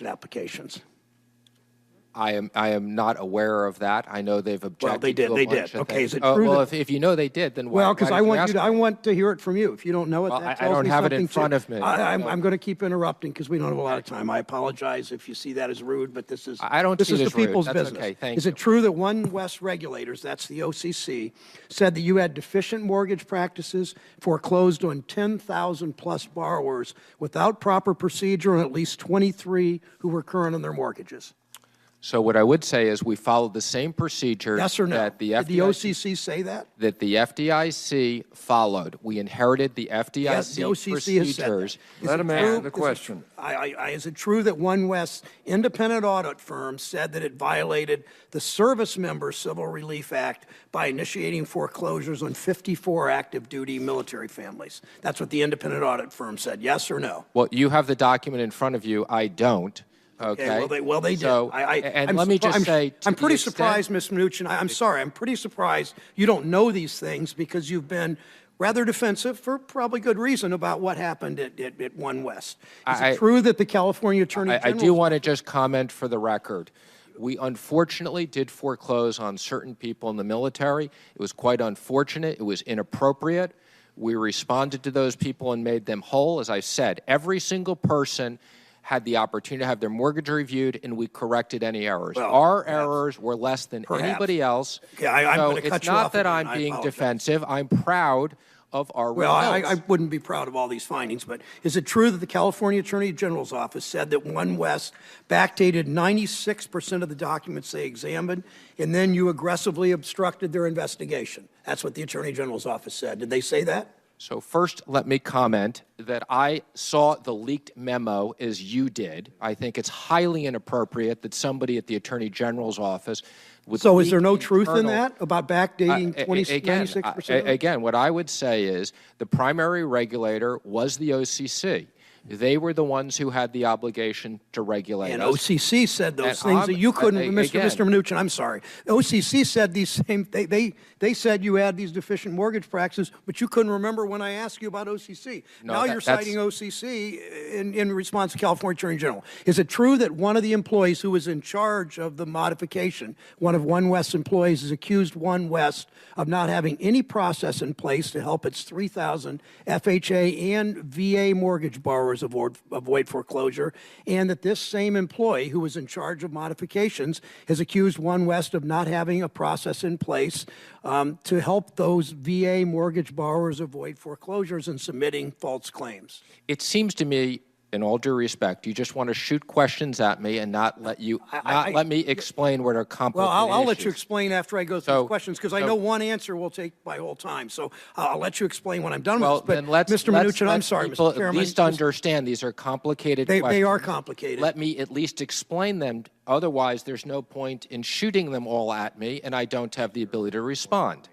applications. I am not aware of that. I know they've objected. Well, they did. To a They bunch did. of Okay, things. is it true? Well, if you know they did, then why? Well, because I want to hear it from you. If you don't know it, well, that I tells don't me have it in something front too. of me. I'm going to keep interrupting because we don't have a lot of time. I apologize if you see that as rude, but this is I don't this see is it the as rude. people's That's business. okay. Thank is you. it true that One West regulators, that's the OCC, said that you had deficient mortgage practices, foreclosed on 10,000 plus borrowers without proper procedure, and at least 23 who were current on their mortgages? So what I would say is we followed the same procedure Yes or no? that the Did the FDIC OCC say that? that the FDIC followed. We inherited the FDIC Yes, the OCC has said that. procedures. Let him answer the question. Is it true that One West's independent audit firm said that it violated the Service Member Civil Relief Act by initiating foreclosures on 54 active duty military families? That's what the independent audit firm said. Yes or no? Well, you have the document in front of you. I don't. Okay. Well, they did. So, let me just say, I'm pretty surprised, Ms. Mnuchin. I'm sorry. I'm pretty surprised you don't know these things because you've been rather defensive for probably good reason about what happened at One West. Is it true that the California Attorney General? I do want to just comment for the record. We unfortunately did foreclose on certain people in the military. It was quite unfortunate. It was inappropriate. We responded to those people and made them whole. As I said, every single person had the opportunity to have their mortgage reviewed, and we corrected any errors. Well, our errors were less than anybody else. Okay, I'm so going to cut it's you not off that again. I'm being apologize. defensive. I'm proud of our Well, results. I wouldn't be proud of all these findings, but is it true that the California Attorney General's office said that One West backdated 96% of the documents they examined, and then you aggressively obstructed their investigation? That's what the Attorney General's office said. Did they say that? So first, let me comment that I saw the leaked memo as you did. I think it's highly inappropriate that somebody at the Attorney General's office would So is there no leak truth in internal- that about backdating 96%? Again, what I would say is the primary regulator was the OCC. They were the ones who had the obligation to regulate And us. OCC said those And things that you couldn't, again- Mr. Mnuchin, I'm sorry. The OCC said these same, they said you had these deficient mortgage practices, but you couldn't remember when I asked you about OCC. No, now you're citing OCC in response to California Attorney General. Is it true that one of the employees who was in charge of the modification, one of One West's employees, has accused One West of not having any process in place to help its 3,000 FHA and VA mortgage borrowers avoid foreclosure, and that this same employee who was in charge of modifications has accused One West of not having a process in place to help those VA mortgage borrowers avoid foreclosures and submitting false claims? It seems to me, in all due respect, you just want to shoot questions at me and not let let me explain what are complicated Well, I'll let you issues. explain after I go through the questions, because I know one answer will take my whole time. So I'll let you explain when I'm done Well, with this. then But Mr. Mnuchin, I'm sorry, people Mr. Chairman. at least understand these are complicated questions. They are complicated. Let me at least explain them. Otherwise, there's no point in shooting them all at me, and I don't have the ability to respond.